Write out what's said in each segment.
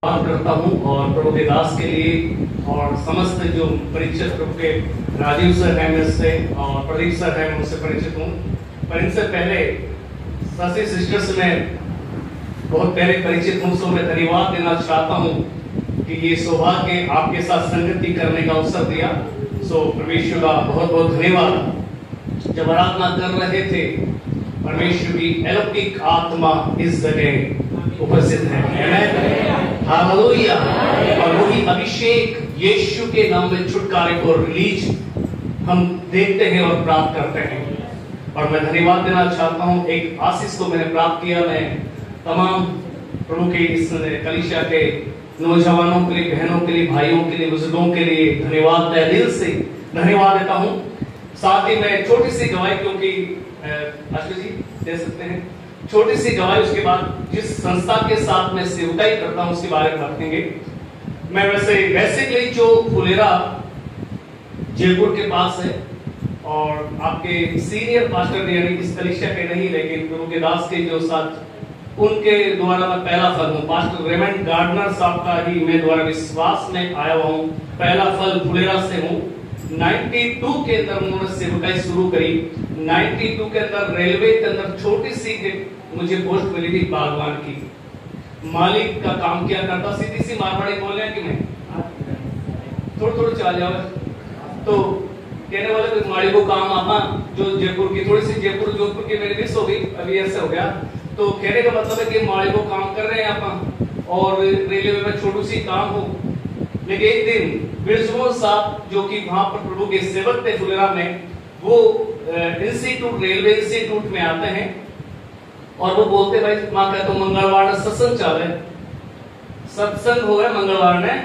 बात करता हूँ और प्रभु के दास के लिए और समस्त जो परिचित प्रभु के राजीव सर हैं मुझसे और प्रदीप सर हैं मुझसे परिचित हूँ, पर इनसे पहले सभी सिस्टर्स में बहुत पहले परिचित हूँ। सो मैं धन्यवाद देना चाहता हूँ कि ये सौभाग्य आपके साथ संगति करने का अवसर दिया। सो परमेश्वर का बहुत बहुत धन्यवाद। जब आराधना कर रहे थे, परमेश्वर की अलौकिक आत्मा इस जगह उपस्थित है। आमीन, हालेलुया। और वही अभिषेक यीशु के नाम में छुटकारे को रिलीज हम देखते हैं और प्राप्त करते हैं। और मैं धन्यवाद देना चाहता हूँ, एक आशीष को मैंने प्राप्त किया। मैं तमाम प्रभु के इस कलीसिया के नौजवानों के लिए, बहनों के लिए, भाइयों के लिए, बुजुर्गों के लिए धन्यवाद, दिल से धन्यवाद देता हूँ। साथ ही मैं छोटी सी गवाही, क्योंकि आशीष जी दे सकते हैं छोटी सी गवाही, उसके बाद जिस संस्था के साथ मैं सेवकाई करता हूँ उसके बारे में रखेंगे। मैं बेसिकली जो फुलेरा जयपुर के पास है और आपके सीनियर पास्टर यानी इस कलीसिया के नहीं, लेकिन प्रभु के दास के जो साथ उनके द्वारा मैं पहला फल हूँ। पास्टर रेमंड गार्डनर साहब का ही मैं द्वारा विश्वास में आया हूँ। पहला फल फुलेरा से हूँ। 92 के अंदर उन्होंने सेवकाई शुरू करी। 92 के अंदर रेलवे के अंदर छोटी सी मुझे पोस्ट मिली थी बागवान की, मालिक का काम किया करता। सीधी सी मारवाड़ी बोल रहे हैं कि मैं थोड़ा चला जाओ तो कहने वाले कोई माड़ी को काम आपा जो जयपुर की थोड़ी सी जोधपुर की मेरी मिस हो गई, अभी ऐसे हो गया। तो कहने का मतलब है कि माड़ी को काम कर रहे हैं आप और रेलवे में छोटी सी काम हो। लेकिन एक दिन बिरजमोहन साहब जो कि वहां पर प्रभु के सेवक थे फुलेरा में, वो इंस्टीट्यूट रेलवे इंस्टीट्यूट में आते हैं और वो बोलते भाई माँ कहते तो मंगलवार ने सत्संग चल रहे, सत्संग हो रहा है मंगलवार ने,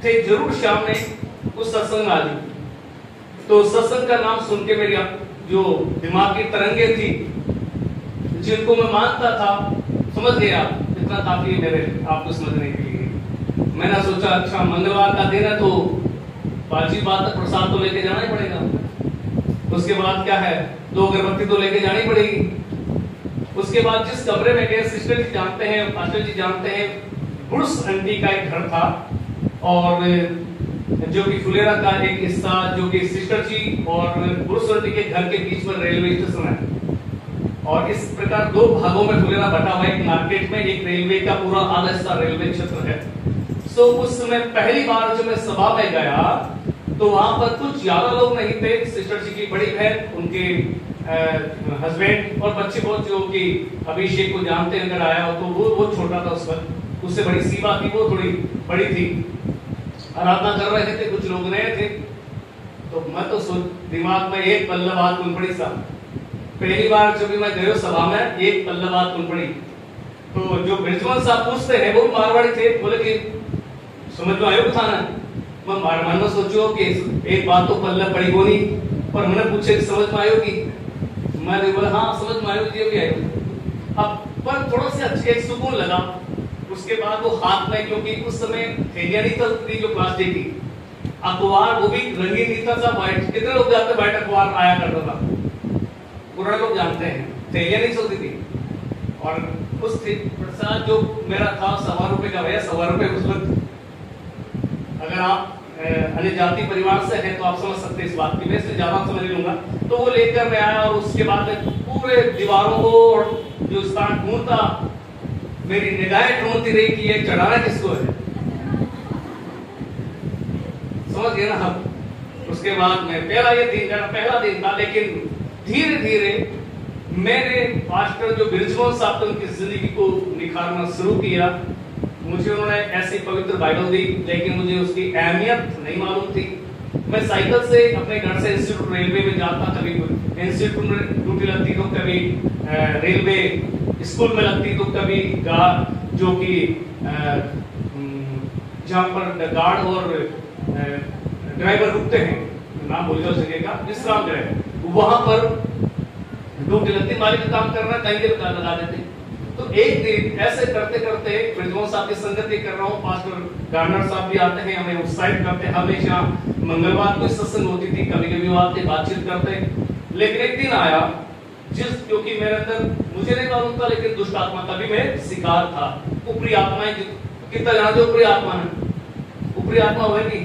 थे जरूर शाम में उस सत्संग में आ जाओ। तो सत्संग का नाम सुन के मेरी जो दिमाग की तरंगे थी, जिनको मैं मानता था, समझ गए आप, इतना काफी मेरे आपको समझने के लिए। मैंने सोचा अच्छा मंगलवार का दिन है तो बाजी बात है, प्रसाद तो लेके जाना ही पड़ेगा। उसके बाद क्या है, 2 अगरबत्ती तो लेके जानी पड़ेगी। उसके बाद जिस कमरे में गए, सिस्टर जी जानते हैं, पास्टर जी जानते हैं, बुर्स आंटी का एक घर था और जो कि फुलेरा का एक हिस्सा, जो कि सिस्टर जी और बुर्स आंटी के घर के बीच में रेलवे स्टेशन है। और इस प्रकार 2 भागों में फुलेरा बटा हुआ है, एक मार्केट में, एक रेलवे का पूरा आधा हिस्सा रेलवे क्षेत्र है। सो उस समय पहली बार जब मैं सभा में गया तो वहां पर कुछ ज्यादा लोग नहीं थे। सिस्टर जी की बड़ी बहन, उनके हस्बैंड और बच्चे बहुत, जो कि अभिषेक को जानते हैं, अगर आया हो तो वो छोटा था उस वक्त, उससे बड़ी सीमा थी, वो थोड़ी बड़ी थी। आराधना कर रहे थे, कुछ लोग नए थे। तो मैं तो दिमाग में एक पल्ला बात कुन पड़ी साहब, पहली बार जब भी मैं गयो सभा में, एक पल्ला बात कुन पड़ी। तो जो बिरजमोहन साहब पूछते हैं वो मारवाड़ी थे, बोले कि समझ में आयो था ना। मैं मन में सोचो कि एक बात तो पल्ला पड़ी को नहीं, पर मैंने पूछे कि समझ में आयो कि, मैंने बोला हाँ समझ में आयो जी, अभी आयो। अब पर थोड़ा सा एक सुकून लगा। उसके बाद वो हाथ में, क्योंकि उस समय थैलियां नहीं चलती जो प्लास्टिक की, अखबार वो भी रंगीन नहीं था, व्हाइट। कितने लोग जाते व्हाइट अखबार आया करता था, पुराने लोग जानते हैं, थैलियां नहीं चलती थी। और उस प्रसाद जो मेरा था 1.25 रुपए का, भैया 1.25 रुपए उस वक्त, अगर आप अन्य जाति परिवार से हैं तो आप समझ सकते हैं इस बात की, मैं इससे ज्यादा समझ लूंगा। तो वो लेकर मैं आया और उसके बाद पूरे दीवारों को और जो स्थान ढूंढता, मेरी निगाहें ढूंढती रही कि ये चढ़ाना किसको है, समझ गए ना हम। उसके बाद में पहला दिन था, लेकिन धीरे धीरे मैंने पास्टर जो बिरजमोहन साहब उनकी जिंदगी को निखारना शुरू किया। मुझे उन्होंने ऐसी पवित्र बाइबल दी, लेकिन मुझे उसकी अहमियत नहीं मालूम थी। मैं साइकिल से अपने घर से इंस्टीट्यूट रेलवे में जाता, कभी इंस्टीट्यूट में ड्यूटी लगती तो कभी रेलवे स्कूल में लगती तो कभी गार्ड, जो कि जहाँ पर गार्ड और ड्राइवर रुकते हैं, नाम भूल जाओ जगह का, विश्राम गृह, वहां पर ड्यूटी लगती, मालिक का काम करना कहीं लगा देते। तो एक दिन ऐसे करते करते बिरजमोहन साहब की संगति कर रहा हूँ, पास्टर गार्डनर साहब भी आते हैं, हमें उत्साहित करते हैं। हमेशा मंगलवार को सत्संग होती थी, कभी कभी वो आते बातचीत करते। लेकिन एक दिन आया क्योंकि मेरे अंदर, मुझे नहीं मालूम था, लेकिन दुष्ट आत्मा का भी मैं शिकार था। ऊपरी आत्माएं कितना जानते हो ऊपरी आत्मा है, ऊपरी आत्मा होगी।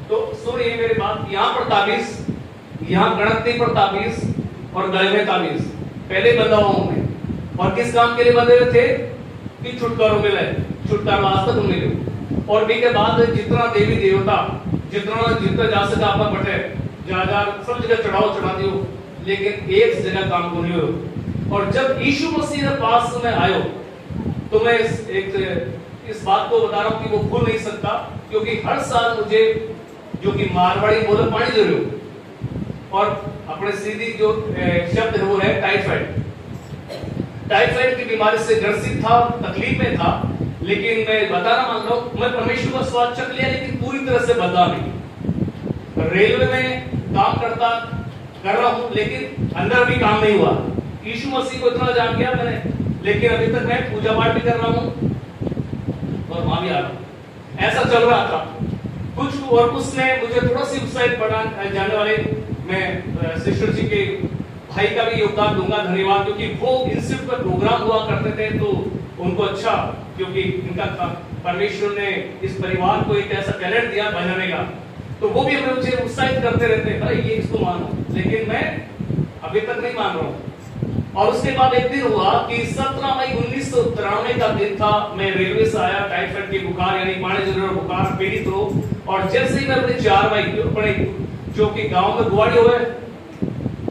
तो सुनिए मेरी बात, यहाँ पर ताबीज, यहाँ गणतरी पर ताबीज और गले में ताबीज पहले बंधा हुआ में, और किस काम के लिए बंधे हुए थे कि छुटकारा मिले, छुटकारा वास्ते तुम मिले। और भी के बाद जितना देवी देवता जितना जा सका आपका बटे जा सब जगह चढ़ाओ चढ़ा दियो, लेकिन एक जगह काम को नहीं हो। और जब यीशु मसीह के पास में आयो तो मैं इस बात को बता रहा हूं कि वो भूल नहीं सकता, क्योंकि हर साल मुझे जो कि मारवाड़ी बोले पानी जरूर, और अपने सीधी जो शब्द है वो है टाइफाइड। टाइफाइड की बीमारी से ग्रसित था, तकलीफ में था, लेकिन मैं बताना मान लो मैं परमेश्वर का स्वाद चख लिया, लेकिन पूरी तरह से बदला नहीं। रेलवे में काम कर रहा हूं, लेकिन अंदर भी काम नहीं हुआ। यीशु मसीह को इतना जान गया मैंने, लेकिन अभी तक मैं पूजा पाठ भी कर रहा हूं और वहां भी आ रहा हूं। ऐसा चल रहा था कुछ, और उसने मुझे थोड़ा सी उत्साहित बढ़ा जाने वाले मैं सिस्टर जी के भाई का भी योगदान दूंगा, धन्यवाद, क्योंकि वो इंस्टीट्यूट पर प्रोग्राम हुआ करते थे, तो उनको अच्छा, क्योंकि इनका परमेश्वर ने इस परिवार को एक ऐसा टैलेंट दिया बजाने का, तो वो भी हमें मुझे उत्साहित करते रहते, अरे ये इसको मानो, लेकिन मैं अभी तक नहीं मान रहा हूँ। और उसके बाद एक दिन हुआ कि 17 मई 1993 का दिन था, मैं रेलवे से आया, टाइफाइड की बुखार यानी पानी जरूर बुखार पीड़ित हो, और जैसे ही मैं अपने 4 मई अपने जो कि गांव में गुवाड़ी हुए,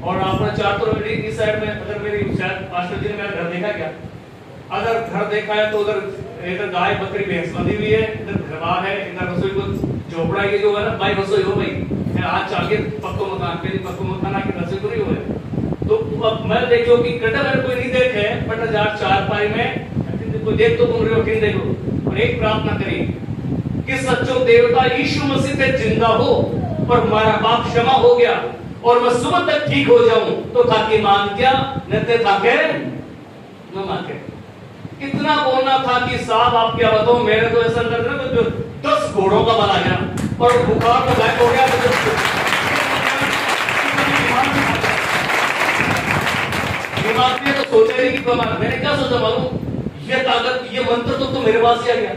और आपने 4 तो इस साइड में, अगर मेरी शायद पास्टर जी ने मेरा घर देखा क्या, अगर घर देखा है तो उधर इधर गाय बकरी भैंस बंधी हुई है, इधर घरबार है, इधर रसोई को झोपड़ा ये जो है ना, भाई रसोई हो भाई आज चाहिए पक्को मकान पे, पक्को मकान आके रसोई तो नहीं हुए। तो अब मैं देखो कि कटा मेरे कोई नहीं देखे, बट 4 पाई में कोई देख तो तुम रहे हो, किन देखो, और एक प्रार्थना करी कि सच्चो देवता यीशु मसीह से जिंदा हो और हमारा पाप क्षमा हो गया और मैं सुबह तक ठीक हो जाऊं, तो ताकि मान क्या नते थाके न माके। कितना बोलना था कि साहब आप क्या बताओ, मेरे तो ऐसा लग रहा है 10 घोड़ों का बल आ गया और बुखार तो गायब हो गया। दिमाग में तो सोचा नहीं कि मैंने क्या सोचा मालूम, ये ताकत ये मंत्र तो मेरे पास ही आ गया।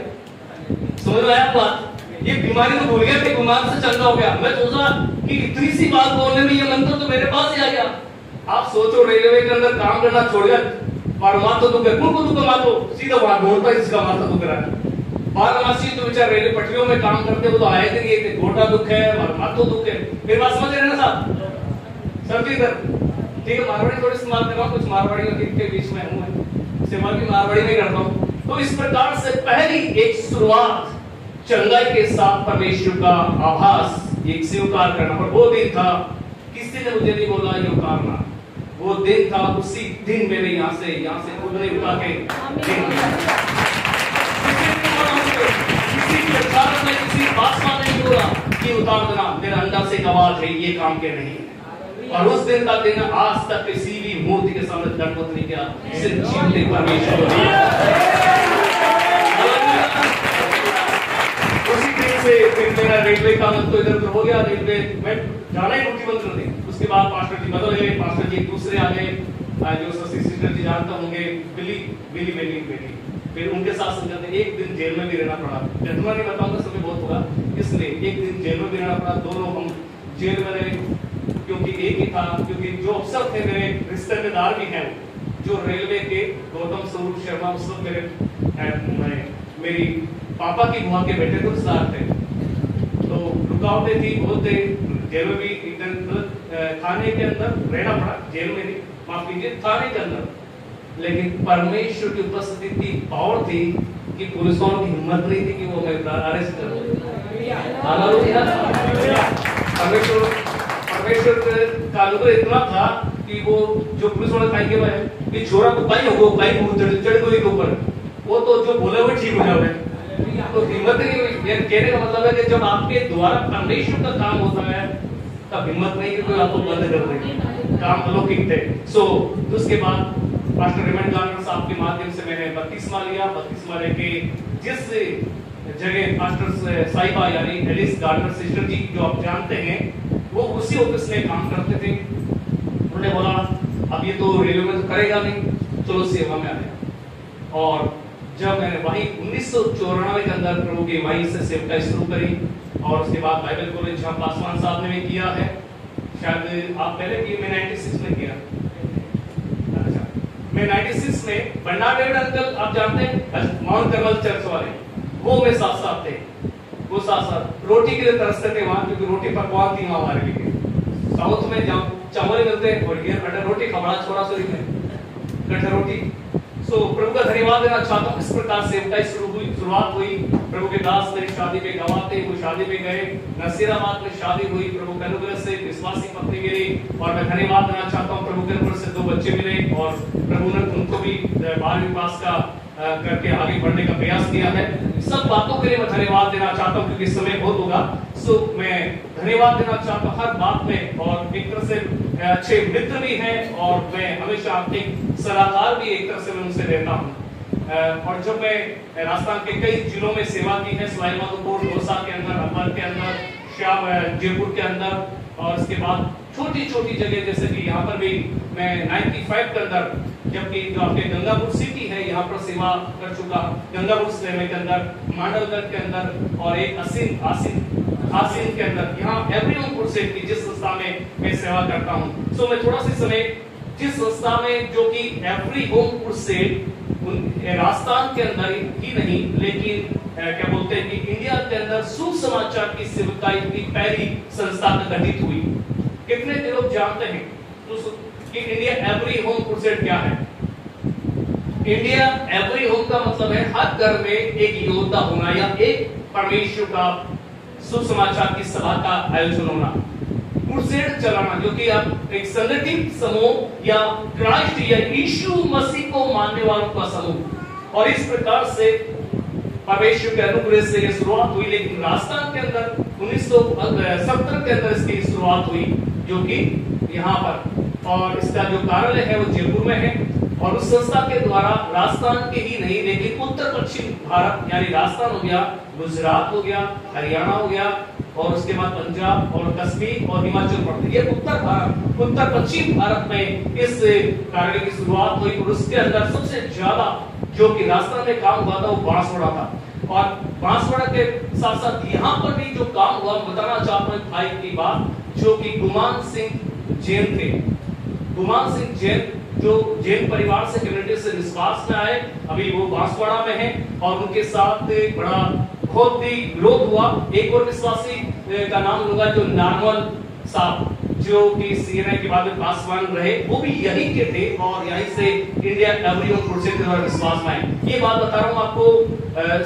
समझ में आया बात, ये बीमारी तो भूल गया कि बीमार से चंगा हो गया। मैं सोचा कि इतनी सी बात बोलने में ये मंत्र तो मेरे पास ही आ गया। आप सोचो रेलवे के अंदर काम करना छोड़ गया, और मातो दुख है, कुल को दुख मातो सीधा वहां ढूंढता इसका माथा दुख रहा है। बारहमासी तो बेचारे रेलवे पटरियों में काम करते, वो तो आए थे ये घोटा दुख है और माथो दुख है। मेरी बात समझ रहे ना साहब, सर जी इधर ठीक है, मारवाड़ी थोड़ी इस्तेमाल कर रहा हूँ, कुछ मारवाड़ी के बीच में हूँ, इस्तेमाल भी मारवाड़ी में करता हूँ। तो इस प्रकार से पहली एक शुरुआत चंगाई के साथ परमेश्वर का आभास एक स्वीकार करना, और वो दिन था, किसी ने मुझे नहीं बोला ये उतारना, वो दिन था, उसी दिन मेरे यहाँ से खुदने उठा के किसी बादशाह ने नहीं बोला कि उतार देना, मेरा अंदर से एक आवाज है ये काम के नहीं। और उस दिन का दिन आज तक किसी भी मूर्ति के सामने दंडवत नहीं किया, सिर्फ जीवते परमेश्वर उसी दिन से फिर मेरा रेलवे का मन तो इधर उधर हो गया। रेलवे में जाना ही मुख्यमंत्री थे, उसके बाद पास्टर जी बदल गए, पास्टर जी दूसरे आ गए, जो शशि सिस्टर जी जानता होंगे, बिली फिर उनके साथ संगत एक दिन जेल में भी रहना पड़ा। जन्मा नहीं बताऊंगा, समय बहुत होगा, इसलिए एक दिन जेल में भी रहना पड़ा। दोनों हम जेल में रहे, क्योंकि एक ही था, क्योंकि जो अफसर थे मेरे रिश्तेदार भी हैं, जो रेलवे के गौतम स्वरूप शर्मा उस वक्त मेरी पापा की बुआ के बेटे तो रिश्तेदार थे, तो रुकावटें थी बहुत थे। जेल में भी थाने के अंदर रहना पड़ा, जेल में नहीं, माफ कीजिए थाने के अंदर, लेकिन परमेश्वर की उपस्थिति थी, पावर थी कि पुलिसों की हिम्मत नहीं थी कि वो मैं अरेस्ट कर परमेश्वर का अनुग्रह इतना था कि वो जो पुलिस वाले कहेंगे भाई कि छोरा को भाई होगो भाई चढ़ गई के ऊपर, वो तो जो बोले वो ठीक हो जाओगे, तो हिम्मत नहीं हुई। ये कहने का मतलब है कि जब आपके द्वारा परमेश्वर का काम होता है तब हिम्मत नहीं कि कोई आपको बंद कर दे, काम अलौकिक थे। सो उसके बाद पास्टर रेमंड गार्नर साहब के माध्यम से मैंने बपतिस्मा लिया। बपतिस्मा लेके जिस जगह पास्टर साहिबा यानी एलिस गार्नर सिस्टर जी जो आप जानते हैं, वो उसी ऑफिस में काम करते थे। उन्होंने बोला अब ये तो रेलवे में तो करेगा नहीं, चलो सेवा में आ गया। और जब मैंने वही 1994 के अंदर प्रभु की वहीं से सेवकाई शुरू करी, और उसके बाद बाइबल कॉलेज जहाँ पासवान साहब ने भी किया है, शायद आप पहले किए, मैं 96 में किया। अच्छा, मैं 96 में बंडा डेविड अंकल आप जानते हैं, माउंट कर्मल चर्च वाले, वो मेरे साथ साथ थे। वो साथ साथ रोटी के लिए तरसते थे वहां, क्योंकि रोटी पकवान थी हमारे लिए। साउथ में जब चावल मिलते हैं और ये कटर रोटी खबड़ा छोड़ा से कटर रोटी। सो प्रभु का धन्यवाद देना चाहता हूँ। इस प्रकार सेवकाई शुरुआत हुई। प्रभु के दास मेरी शादी पे गवाते, वो शादी पे गए, नसीराबाद में शादी हुई, प्रभु के अनुग्रह से विश्वासी पत्नी मिली, और मैं धन्यवाद देना चाहता हूँ प्रभु के अनुग्रह से 2 बच्चे मिले, और प्रभु ने उनको भी 12वीं पास का करके आगे बढ़ने का प्रयास किया है। सब बातों के लिए मैं धन्यवाद देना चाहता हूँ, क्योंकि समय बहुत होगा। सो मैं धन्यवाद देना चाहता हूँ हर बात में, और एक तरह से अच्छे मित्र भी हैं, और मैं हमेशा आर्थिक सलाहकार भी एक तरह से मैं उनसे लेता हूँ। और जब मैं राजस्थान के कई जिलों में सेवा की है, सवाई माधोपुर, दौसा के अंदर, अलवर के अंदर, श्याम जयपुर के अंदर, और इसके बाद छोटी छोटी जगह जैसे कि यहाँ पर भी मैं 95 के अंदर, जबकि जो आपके गंगापुर सिटी है यहाँ पर सेवा कर चुका, गंगापुर सेवा के अंदर, मांडलगढ़ के अंदर, और एक आसीन के अंदर, यहाँ एवरीपुर से की जिस संस्था में मैं सेवा करता हूँ। सो मैं थोड़ा सा समय जिस संस्था में, जो कि एवरी होमपुर से राजस्थान के अंदर ही नहीं, लेकिन क्या बोलते हैं कि इंडिया के अंदर सुसमाचार की सेवकाई की पहली संस्था गठित हुई। कितने लोग जानते हैं तो कि इंडिया एवरी होम क्रूसेड क्या है? इंडिया एवरी होम का मतलब है हर घर में एक योद्धा होना, या एक परमेश्वर का सुसमाचार की सभा का आयोजन होना, क्रूसेड चलाना, जो कि आप एक संगठित समूह या क्राइस्ट या यीशु मसीह को मानने वालों का समूह। और इस प्रकार से परमेश्वर के अनुग्रह से यह शुरुआत हुई। लेकिन राजस्थान के अंदर 1970 के अंदर इसकी शुरुआत हुई, जो कि यहाँ पर, और इसका जो कार्यालय है वो जयपुर में है। और उस संस्था के द्वारा राजस्थान के ही नहीं, लेकिन उत्तर पश्चिम भारत, यानी राजस्थान हो गया, गुजरात हो गया, हरियाणा हो गया, और उसके बाद पंजाब और कश्मीर और हिमाचल प्रदेश, ये उत्तर पश्चिम भारत में इस कार्य की शुरुआत हुई। और उसके अंदर सबसे ज्यादा जो कि राजस्थान में काम हुआ था वो बांसवाड़ा था। और बांसवाड़ा के साथ साथ यहाँ पर भी जो काम हुआ, बताना चाहता हूँ भाई की बात, जो कि गुमान सिंह जैन थे। गुमान सिंह जैन जो जैन परिवार से, कम्युनिटी से विश्वास में आए, अभी वो बांसवाड़ा में हैं, और उनके साथ बड़ा बहुत ही विरोध हुआ। एक और विश्वासी का नाम लूंगा, जो नार्मल साहब, जो कि सीएनआई के बाद में पासवान रहे, वो भी यहीं के थे, और यहीं से इंडिया एवरी होम क्रूसेड के द्वारा विश्वास में आए। ये बात बता रहा हूँ आपको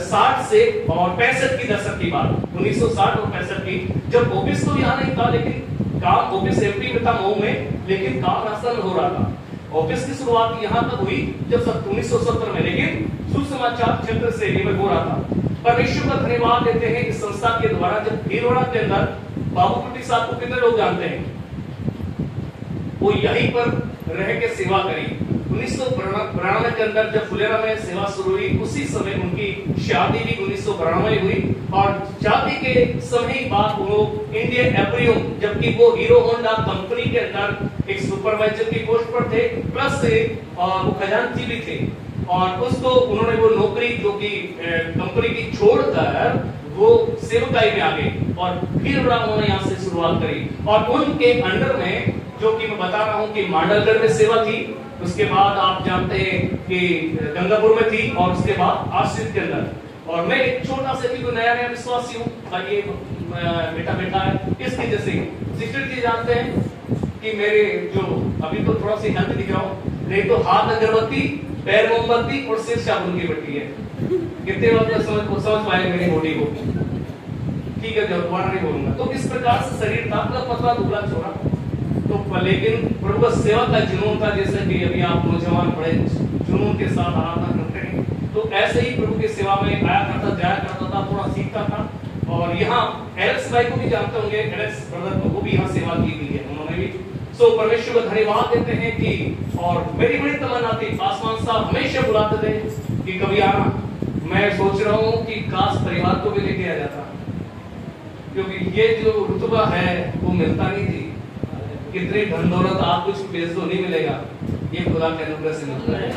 60 से और 65 की दशक की बात, 1960 और 65 की, जब ऑफिस तो यहाँ नहीं था, लेकिन काम ऑफिस एमपी में था, मऊ में, लेकिन काम राजस्थान में हो रहा था। ऑफिस की शुरुआत यहाँ तक हुई जब 1970 में, लेकिन सुसमाचार क्षेत्र से में हो रहा था। परमेश्वर का धन्यवाद देते हैं इस संस्था के द्वारा। जब भीलवाड़ा के अंदर बाबू कुटी साहब को कितने लोग जानते हैं, वो यहीं पर रह के सेवा करी। 1992 के अंदर जब फुलेरा में सेवा शुरू हुई, उसी समय उनकी शादी भी 1992 हुई, और शादी के समय बाद वो इंडियन एवरीहोम, जबकि वो हीरो होंडा कंपनी के अंदर एक सुपरवाइजर की पोस्ट पर थे, प्लस वो खजांची भी थे, और उसको उन्होंने वो नौकरी जो कि कंपनी की छोड़कर वो सेवकाई में आ गए, और फिर उन्होंने यहाँ से शुरुआत करी। और उनके अंडर में, जो कि मैं बता रहा हूँ कि मांडलगढ़ में सेवा थी, उसके बाद आप जानते हैं कि गंगापुर में थी, और उसके बाद आश्रित के अंदर। और मैं एक छोटा सा भी नया विश्वासी हूँ, ये बेटा है, इसकी जैसे सिस्टर जी जानते हैं कि मेरे जो अभी तो थोड़ा सी हेल्थ दिख रहा हूँ, नहीं तो हाथ अगरबत्ती, पैर मोमबत्ती और सिर साबुन की बत्ती है। कितने वक्त समझ पाए मेरी बॉडी को? ठीक है, जब दोबारा नहीं बोलूंगा। तो इस प्रकार से शरीर था, पतला दुबला छोड़ा, तो लेकिन प्रभु का सेवा का जुनून था, जैसे कि अभी आप नौजवान बड़े जुनून के साथ आराधना करते हैं, तो ऐसे ही प्रभु की सेवा में आया करता, जाया करता था, थोड़ा सीखता था। और यहाँ एलेक्स भाई को भी जानते होंगे, एलेक्स ब्रदर को, वो भी यहाँ सेवा की गई है उन्होंने भी। सो परमेश्वर को धन्यवाद देते हैं कि, और मेरी बड़ी तमन्ना थी, पासवान साहब हमेशा बुलाते थे कि कभी आना। मैं सोच रहा हूँ कि काश परिवार को भी लेके आ जाता, क्योंकि ये जो रुतबा है वो मिलता नहीं थी। कितनी धन दौलत आप कुछ बेच दो, नहीं मिलेगा, ये खुदा के अनुग्रह से मिलता है।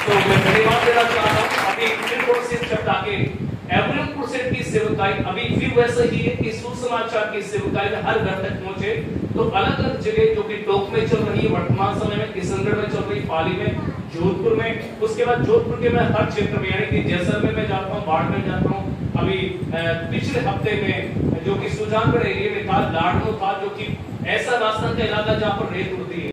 तो मैं धन्यवाद देना चाहता हूँ। अभी फिर थोड़ा सी शब्द आके एवलमपुर से की सेवकाई अभी भी वैसा ही है कि सुसमाचार की सेवकाई हर घर तक पहुंचे। तो अलग अलग जगह जो कि टोक में चल रही है, वर्तमान समय में किशनगढ़ में चल रही, पाली में, जोधपुर में, उसके बाद जोधपुर के मैं हर क्षेत्र में, यानी कि जैसलमेर में जाता हूँ, बाढ़ में जाता हूँ। अभी पिछले हफ्ते में जो कि सुजानगढ़ एरिया में था, लाडनो था, जो कि ऐसा रास्ता का इलाका जहाँ पर रेत उड़ती है।